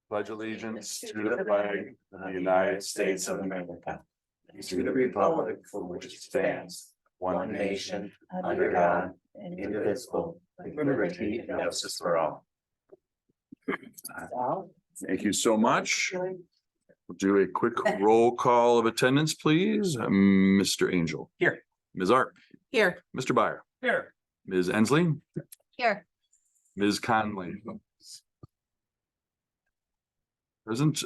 Pledge allegiance to the flag of the United States of America, and to the republic for which it stands, one nation, under God, indivisible, with liberty and justice for all. Thank you so much. We'll do a quick roll call of attendance, please. Mr. Angel. Here. Ms. Art. Here. Mr. Byer. Here. Ms. Ensley. Here. Ms. Conley. Present,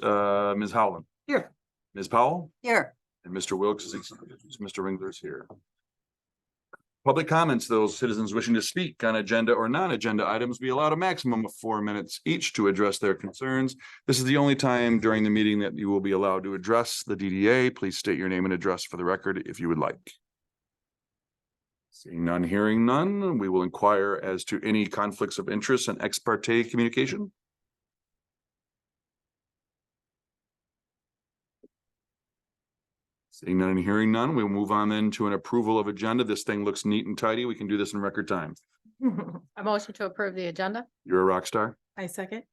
Ms. Howland. Here. Ms. Powell. Here. And Mr. Wilks is excused. Mr. Ringler's here. Public comments, those citizens wishing to speak on agenda or non-agenda items be allowed a maximum of 4 minutes each to address their concerns. This is the only time during the meeting that you will be allowed to address the DDA. Please state your name and address for the record if you would like. Seeing none, hearing none, we will inquire as to any conflicts of interest and ex parte communication. Seeing none and hearing none, we'll move on then to an approval of agenda. This thing looks neat and tidy. We can do this in record time. A motion to approve the agenda? You're a rock star. I second.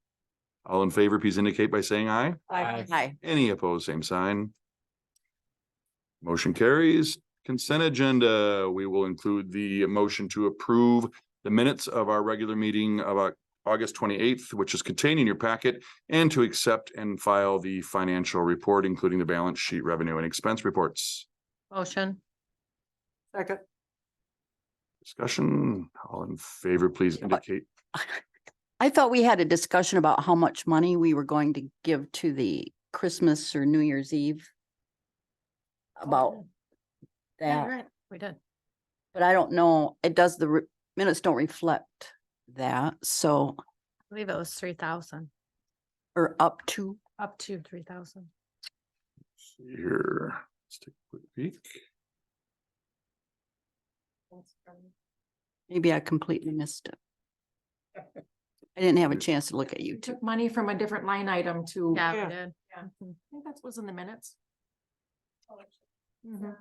All in favor, please indicate by saying aye. Aye. Any opposed, same sign. Motion carries. Consent agenda. We will include the motion to approve the minutes of our regular meeting of August 28th, which is contained in your packet, and to accept and file the financial report, including the balance sheet, revenue and expense reports. Motion. Second. Discussion. All in favor, please indicate. I thought we had a discussion about how much money we were going to give to the Christmas or New Year's Eve. About Yeah, that, right. We did. but I don't know, it does, the minutes don't reflect that, so, I believe it was 3,000, or up to, up to 3,000. See here. Let's take a quick peek. maybe I completely missed it. I didn't have a chance to look at You YouTube. took money from a different line item to. Yeah, we I did. think that was in the minutes. Mhm.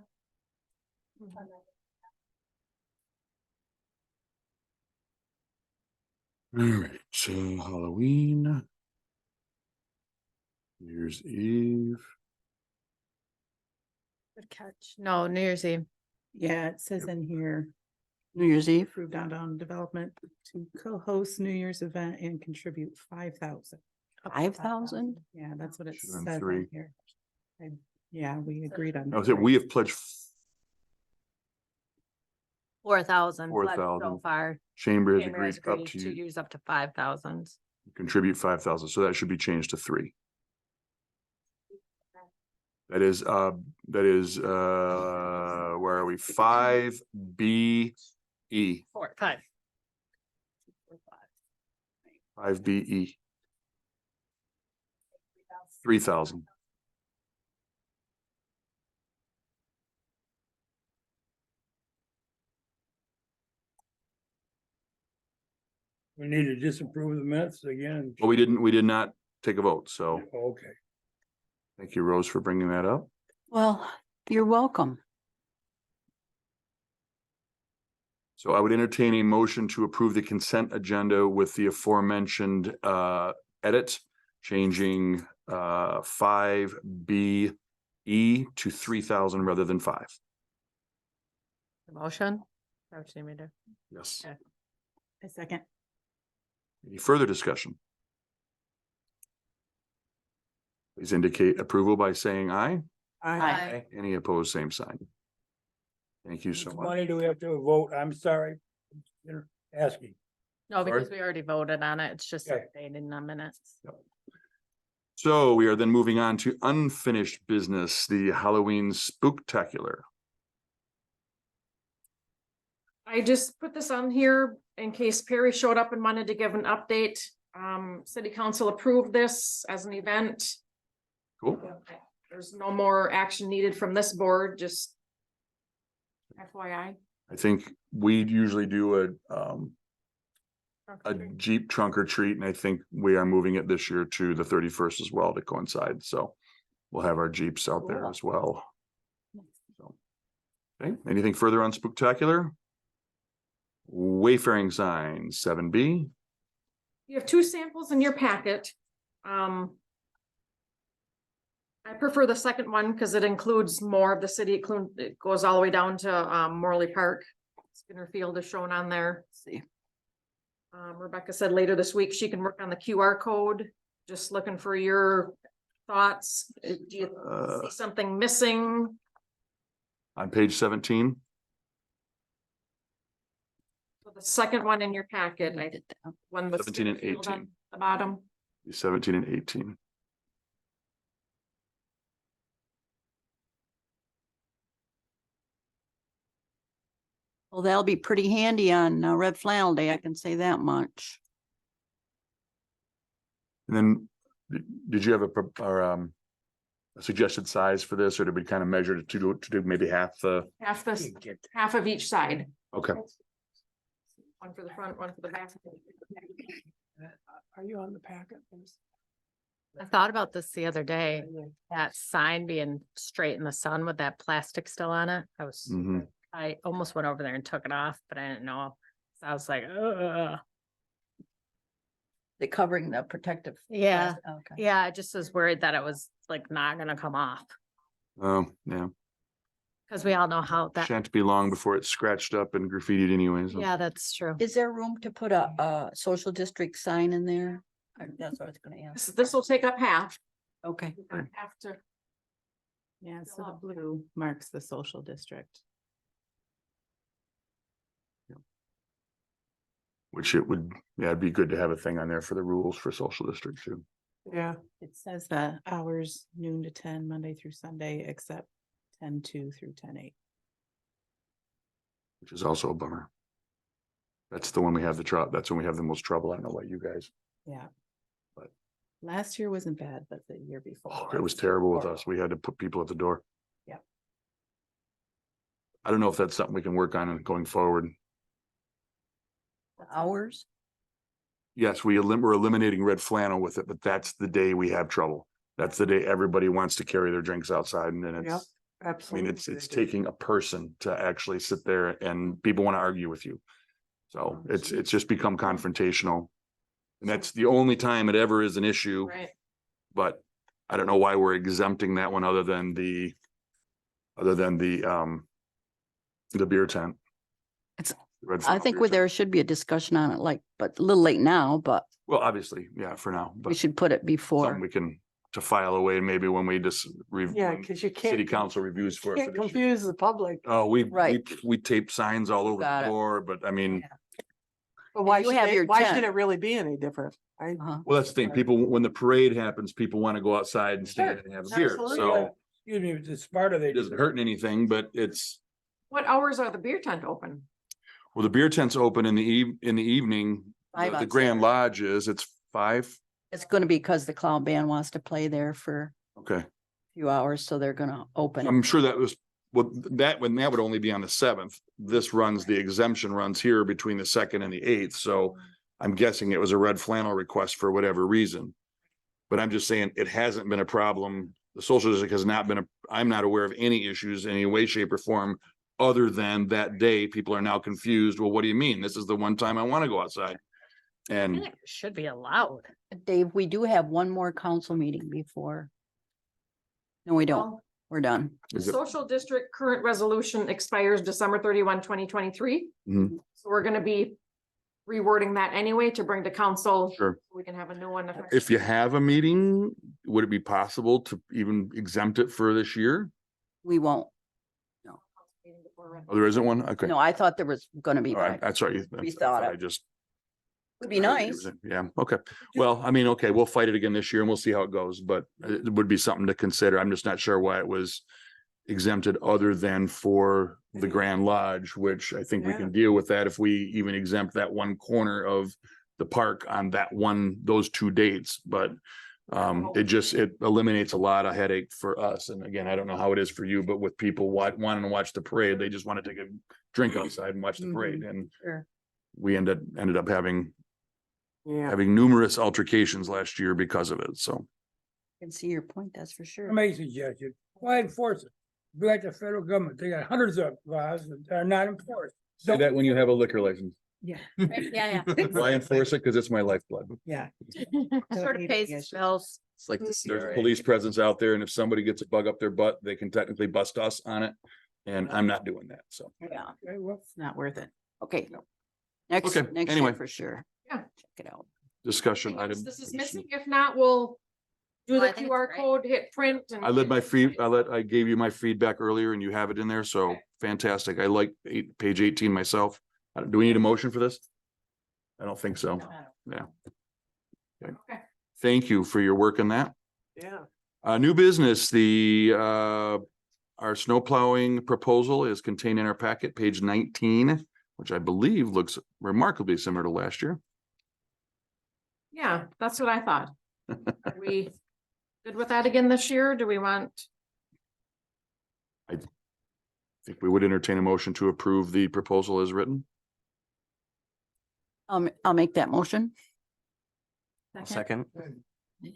All right, so Halloween. New Year's Eve. Good catch. No, New Year's Eve. Yeah, it says in here, New Year's Eve, approved downtown development to co-host New Year's event and contribute 5,000. 5,000? Yeah, that's what it Should've been says 3. in here. Yeah, we agreed on. I was it, 3. we have pledged 4,000. 4,000. So far. Chamber has Chamber has agreed up agreed to to you use up to 5,000. contribute 5,000, so that should be changed to 3. That is, where are we? 5BE. 5. 5BE. 3,000. We need to disapprove the minutes again. Well, we did not take a vote, so Okay. thank you, Rose, for bringing that up. well, you're welcome. So I would entertain a motion to approve the consent agenda with the aforementioned edit, changing 5BE to 3,000 rather than 5. Motion? Or what you need me to- Yes. Okay. A second. Any further discussion? Please indicate approval by saying aye. Aye. Any opposed, same sign. Thank you so Which much. money do we have to vote? I'm sorry. You're asking. No, because Sorry? we already voted on it. It's just Okay. updated in the minutes. So we are then moving on to unfinished business, the Halloween Spooktacular. I just put this on here in case Perry showed up and wanted to give an update. City council approved this as an event. Cool. There's no more action needed from this board, just FYI. I think we usually do a Jeep trunk or treat, and I think we are moving it this year to the 31st as well to coincide. So we'll have our Jeeps out there as well. So, okay, anything further on Spooktacular? Wayfaring signs, 7B. You have 2 samples in your packet. I prefer the second one because it includes more of the city. It goes all the way down to Morley Park. Skinner Field is shown on there. See, Rebecca said later this week she can work on the QR code. Just looking for your thoughts. Do you see something missing? On page 17, So the second one in your packet, I I did that. one with 17 and Skinner Field on 18. the bottom. 17 and 18. Well, that'll be pretty handy on Red Flannel Day, I can say that much. And then, did you have a suggested size for this, or did we kind of measure it to do maybe half the, Half of each side. okay. One for the front, one for the back. Are you on the packet? I thought about this the other day, that sign being straight in the sun with that plastic still on it. Mhm. I almost went over there and took it off, but I didn't know. So I was like, ugh. The covering the protective. Yeah. plastic, Okay. Yeah, I just was worried that it was like not gonna come off. Yeah, Cause we all know how that, shan't be long before it's scratched up and graffitied anyways. yeah, that's true. Is there room to put a social district sign in there? That's what I was gonna ask. This will take up half. Okay. Have to. Yeah, so the blue marks the social district. Which it would, yeah, it'd be good to have a thing on there for the rules for social districts too. Yeah. It says the hours noon to 10, Monday through Sunday, except 10-2 through 10-8. Which is also a bummer. That's the one we have that's when we have the most trouble. I don't know about you guys. Yeah. But- Last year wasn't bad, but the year before. Oh, it was terrible with us. We had to put people at the door. Yeah. I don't know if that's something we can work on going forward. The hours? Yes, we're eliminating red flannel with it, but that's the day we have trouble. That's the day everybody wants to carry their drinks outside, and then Yep, it's, I absolutely. mean, it's taking a person to actually sit there and people want to argue with you. So it's just become confrontational. And that's the only time it ever is an issue, Right. but I don't know why we're exempting that one other than the beer tent. It's- Red I Flannel think beer where tent. there should be a discussion on it, like, but a little late now, but Well, obviously, yeah, for now, we but should put it something before. we can to file away maybe when we just Yeah, when because you city can't, council reviews for it. can't confuse the public. Oh, Right. we tape signs all over Got the it. door, but I mean, But why you should have they, your why tent. should it really be any different? Uh-huh. well, that's the thing. People, when the parade happens, people want to go outside and stand and have a beer. Absolutely. So Excuse me, it's Sparta, they. it doesn't hurt anything, but it's, What hours are the beer tent open? well, the beer tent's open in the evening. Five The on Grand Saturday. Lodge it's 5. It's gonna be because the clown band wants to play there for Okay. a few hours, so they're gonna open. I'm sure that was, well, that would only be on the 7th. This runs, the exemption runs here between the 2nd and the 8th, so I'm guessing it was a red flannel request for whatever reason. But I'm just saying, it hasn't been a problem. The social district has not been I'm not aware of any issues in any way, shape or form. Other than that day, people are now confused. Well, what do you mean? This is the one time I want to go outside. I And feel like it should be allowed. Dave, we do have one more council meeting before. No, we don't. Well, We're done. is it, Social district current resolution expires December 31, 2023. Mhm. So we're gonna be rewording that anyway to bring to council. Sure. so We can have a new one. If you have a meeting, would it be possible to even exempt it for this year? We won't. Oh, there isn't one? Okay. No, I thought there was gonna be. All right, but that's right. We thought I it just. would be nice. Yeah, okay. Well, I mean, okay, we'll fight it again this year and we'll see how it goes, but it would be something to consider. I'm just not sure why it was exempted other than for the Grand Lodge, which I think we can deal with that if we even exempt that one corner of the park on those 2 dates, but it eliminates a lot of headache for us. And again, I don't know how it is for you, but with people wanting to watch the parade, they just want to take a drink outside and watch the parade, and Sure. we ended up having Yeah. numerous altercations last year because of it, so. Can see your point, that's for sure. I make a suggestion, why enforce it? Be like the federal government, they got hundreds of laws that are not enforced. Say that when you have a liquor license. Yeah. Yeah, Why enforce it? Because it's my lifeblood. Yeah. yeah. Sort of pays its bills. It's like the There's CRA. police presence out there, and if somebody gets a bug up their butt, they can technically bust us on it. And I'm not doing that, so. Yeah, Okay, well, It's not worth it. okay. Next, Okay, next anyway. year for sure. Yeah. Check it out. Discussion Anything else item. This is missing. If not, we'll do No, I the think it's QR great. code, hit print and. I gave you my feedback earlier and you have it in there, so fantastic. I like page 18 myself. Do we need a motion for this? I don't think so. Yeah. Okay. Okay. Thank you for your work on that. Yeah. New business, our snow plowing proposal is contained in our packet, page 19, which I believe looks remarkably similar to last year. Yeah, that's what I thought. Are we good with that again this year? Do we want? I think we would entertain a motion to approve the proposal as written. I'll make that motion. Second. Yeah,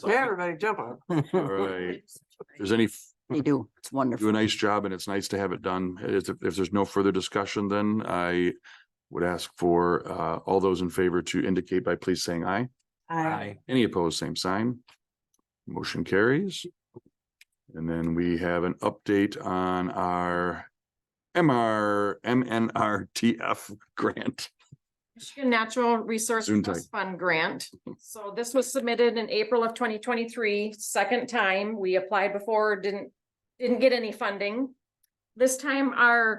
everybody jump on. All right. If there's any, They do. It's do wonderful. a nice job and it's nice to have it done. If there's no further discussion, then I would ask for all those in favor to indicate by please saying aye. Any opposed, same sign. Motion carries. And then we have an update on our MNRTF grant. Michigan Natural Resource Gesundheit. Trust Fund grant. So this was submitted in April of 2023. Second time. We applied before, didn't get any funding. This time I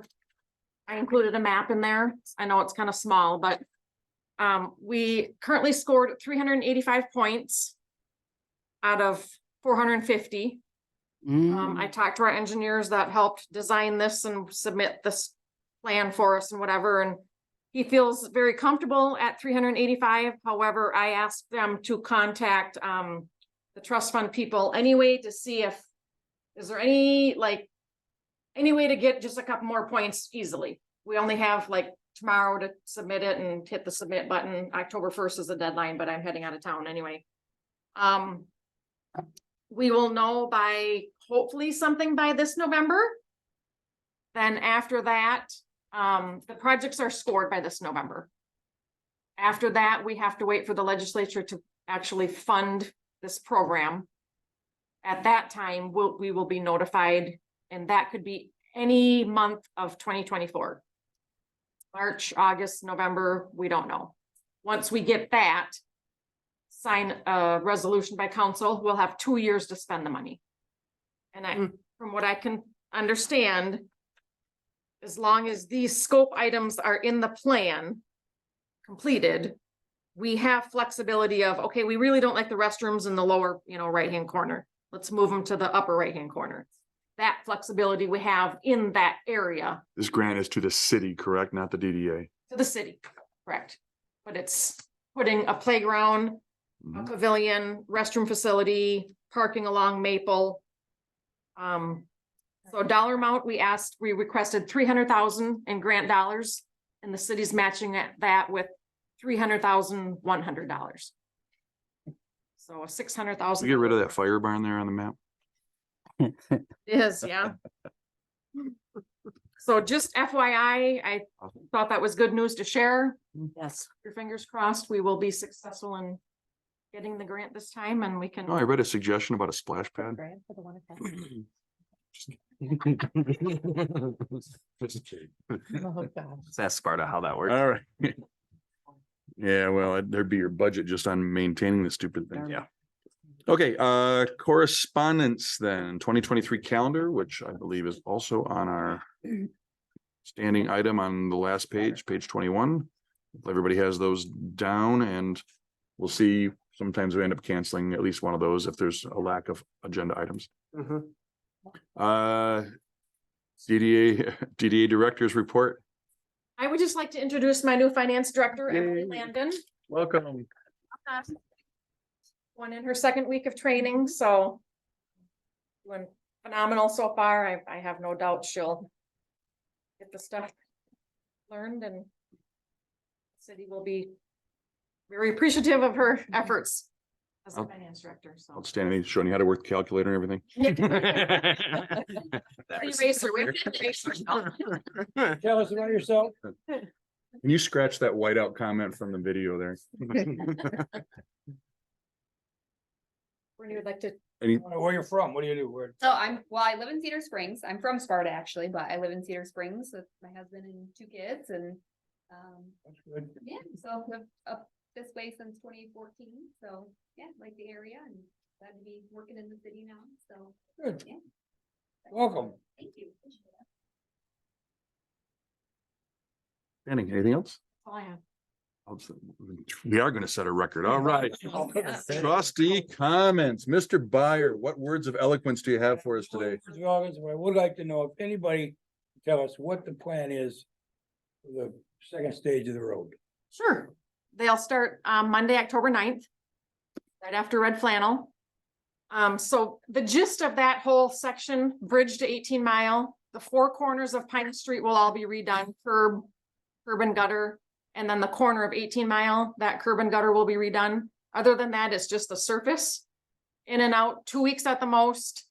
included a map in there. I know it's kind of small, but we currently scored 385 points out of 450. I talked to our engineers that helped design this and submit this plan for us and whatever, and he feels very comfortable at 385. However, I asked them to contact the trust fund people anyway to see if is there any way to get just a couple more points easily. We only have like tomorrow to submit it and hit the submit button. October 1st is the deadline, but I'm heading out of town anyway. We will know by hopefully something by this November. Then after that, the projects are scored by this November. After that, we have to wait for the legislature to actually fund this program. At that time, we will be notified, and that could be any month of 2024. March, August, November, we don't know. Once we get that, sign a resolution by council, we'll have 2 years to spend the money. And from what I can understand, as long as these scope items are in the plan completed, we have flexibility of, okay, we really don't like the restrooms in the lower, right-hand corner. Let's move them to the upper right-hand corner. That flexibility we have in that area This grant is to the city, correct? Not the DDA. to the city, correct? But it's putting a playground, a Mhm. pavilion, restroom facility, parking along Maple. So dollar amount, we requested 300,000 in grant dollars, and the city's matching that with $300,100. So a We $600,000. get rid of that fire barn there on the map. Is, yeah. So just FYI, I thought that was good news to share. Yes. Your fingers crossed, we will be successful in getting the grant this time and we can. Oh, I read a suggestion about a splash pad. Let's ask Sparta how that works. All right. Yeah, well, there'd be your budget just on maintaining the stupid thing. Yeah. Okay, correspondence then, 2023 calendar, which I believe is also on our standing item on the last page, page 21. Everybody has those down and we'll see. Sometimes we end up canceling at least one of those if there's a lack of agenda items. DDA director's report. I would just like to introduce my new finance director, Emily Yay. Landon. Welcome. One in her second week of training, so doing phenomenal so far. I have no doubt she'll get the stuff learned and the city will be very appreciative of her efforts as a Oh. finance director, so. Outstanding. Showing you how to work the calculator and everything. Eraser, we have an eraser. Tell us about yourself. Can you scratch that whiteout comment from the video there? When you would like to, Where you from? What do you do? Where? So I live in Cedar Springs. I'm from Sparta actually, but I live in Cedar Springs with my husband and 2 kids and, That's good. yeah, so I've lived up this way since 2014. So yeah, like the area and glad to be working in the city now. So Good. yeah. Welcome. Thank you. Appreciate it. Anything, anything else? all I have. We are gonna set a record. All right. Yeah. Trustee comments. Mr. Byer, what words of eloquence do you have for us today? Mr. August, I would like to know if anybody can tell us what the plan is for the second stage of the road. Sure. They'll start Monday, October 9th, right after Red Flannel. So the gist of that whole section, bridge to 18 Mile, the 4 corners of Pine Street will all be redone, curb and gutter. And then the corner of 18 Mile, that curb and gutter will be redone. Other than that, it's just the surface. In and out, 2 weeks at the most.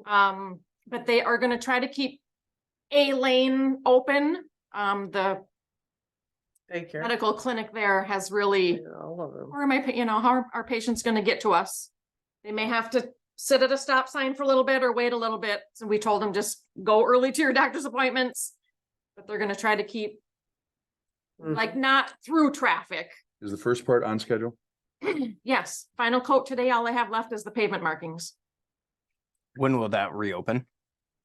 But they are gonna try to keep a lane open. The Daycare. medical clinic there has really, All of them. or am I, how are our patients gonna get to us? They may have to sit at a stop sign for a little bit or wait a little bit. So we told them just go early to your doctor's appointments. But they're gonna try to keep like not through traffic. Is the first part on schedule? Yes, final coat today. All I have left is the pavement markings. When will that reopen?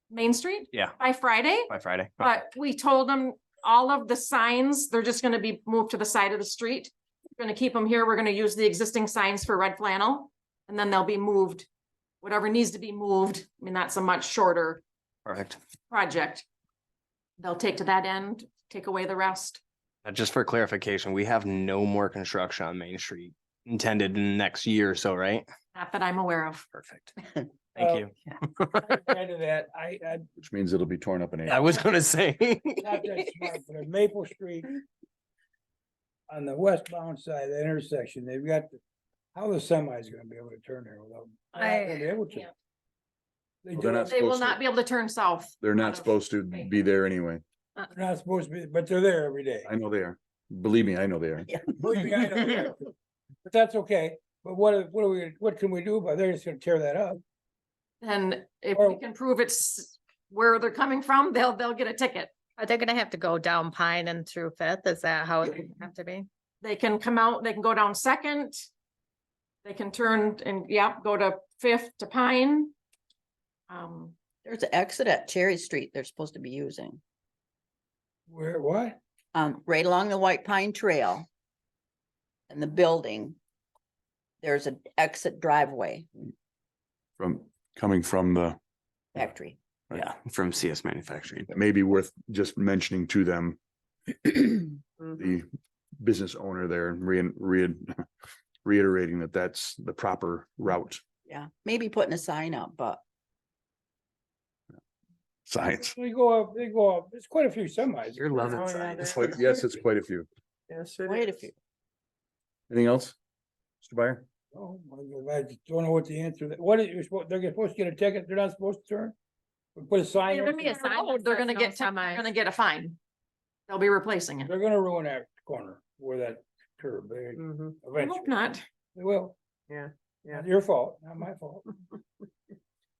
Main Street Yeah, by Friday, by Friday. but we told them all of the signs, they're just gonna be moved to the side of the street. We're gonna keep them here. We're gonna use the existing signs for Red Flannel. And then they'll be moved, whatever needs to be moved. I mean, that's a much shorter Perfect. project. They'll take to that end, take away the rest. Just for clarification, we have no more construction on Main Street intended in the next year or so, right? Not that I'm aware of. Perfect. Thank you. Add to that, I, Which means it'll be torn up in I was gonna say. not that smart, but at Maple Street. On the westbound side, of the intersection, they've got, how the semis gonna be able to turn there without? They're not gonna be able to. yeah. They Well, do, they're not They will supposed to. not be able to turn south. They're out not of- supposed to be there anyway. they're not supposed to be, but they're there every day. I know they are. Believe me, I know they are. Believe me, I know they are. But that's okay, but what can we do about, they're just gonna tear that up. And if we Or- can prove it's where they're coming from, they'll get a ticket. Are they gonna have to go down Pine and through Fifth? Is that how it have to be? They can come out, they can go down Second. They can turn and, go to Fifth to Pine. There's an exit at Cherry Street they're supposed to be using, Where, what? right along the White Pine Trail. And the building. There's an exit driveway Coming from the, factory. Right. Yeah, from CS Manufacturing. it may be worth just mentioning to them, the business owner there, and reiterating that that's the proper route. Yeah, maybe putting a sign up, but Science. They go up, there's quite a few semis. You're loving Oh, yeah, science. there- Yes, it's quite a few. Yes, wait a few. Anything else? Mr. Byer? Oh, I don't know what the answer, what is, they're supposed to get a ticket, they're not supposed to turn? We put a sign, There'll up, be a sign that They're says gonna no get, they're semis. gonna get a fine. They'll be replacing it. they're gonna ruin that corner where that curb, they Mhm. I hope eventually, not. they will. Yeah, yeah. Not your fault, not my fault.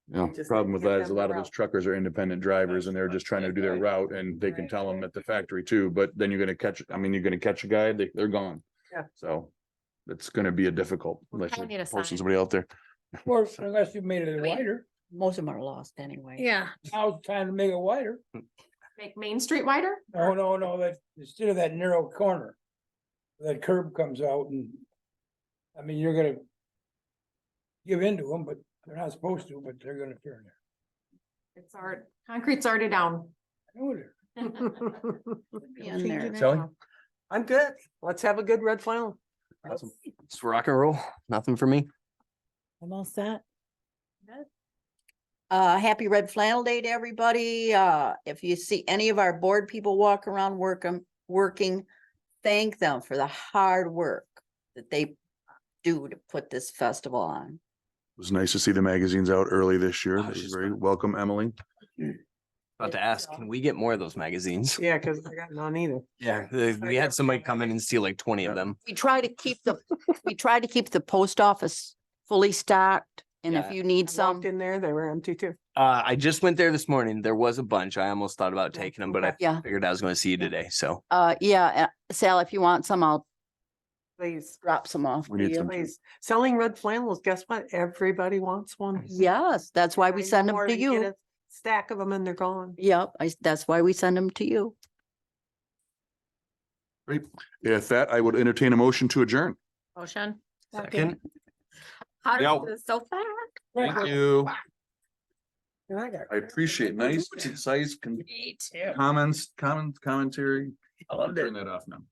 Yeah, Just problem with give that is a them lot the of those route. truckers are independent drivers and they're just trying to do their route and they can tell them at the factory too, but then you're gonna catch, you're gonna catch a guy, they're gone. Yeah. So it's gonna be a difficult, unless probably need you're a posting sign. somebody out there. Or unless you made it wider, Most of them are lost anyway. Yeah. now's the time to make it wider. Make Main Street wider? No, that, instead of that narrow corner. That curb comes out and, you're gonna. Give in to them, but they're not supposed to, but they're gonna turn there. It's concrete's already down. I know they're. Be in there. Sally? I'm good. Let's have a good red flannel. Awesome. It's rock and roll. Nothing for me. I'm all set. Happy Red Flannel Day to everybody. If you see any of our board people walk around working, thank them for the hard work that they do to put this festival on. It was nice to see the magazines out early this year. I That was was just very welcome, Emily. About to ask, can we get more of those magazines? Yeah, cause I got none either. Yeah, we had somebody come in and steal like 20 of them. We try to keep the post office fully stocked. And if Yeah. you need I some, walked in there, they were empty too. I just went there this morning. There was a bunch. I almost thought about Yeah, taking them, but I okay. yeah, figured I was gonna see you today, so. yeah, Sal, if you want some, I'll Please, drop some off. We for need you. some. please. Selling red flannels, guess what? Everybody wants one. Yes, that's why we I send them know, or to get you. a Stack of them and they're gone. Yep, that's why we send them to you. Great. If that, I would entertain a motion to adjourn. Motion. Second. How Yeah. did this so fast? Thank you. And I got I appreciate nice, concise Me too. commentary. I'll turn that off now.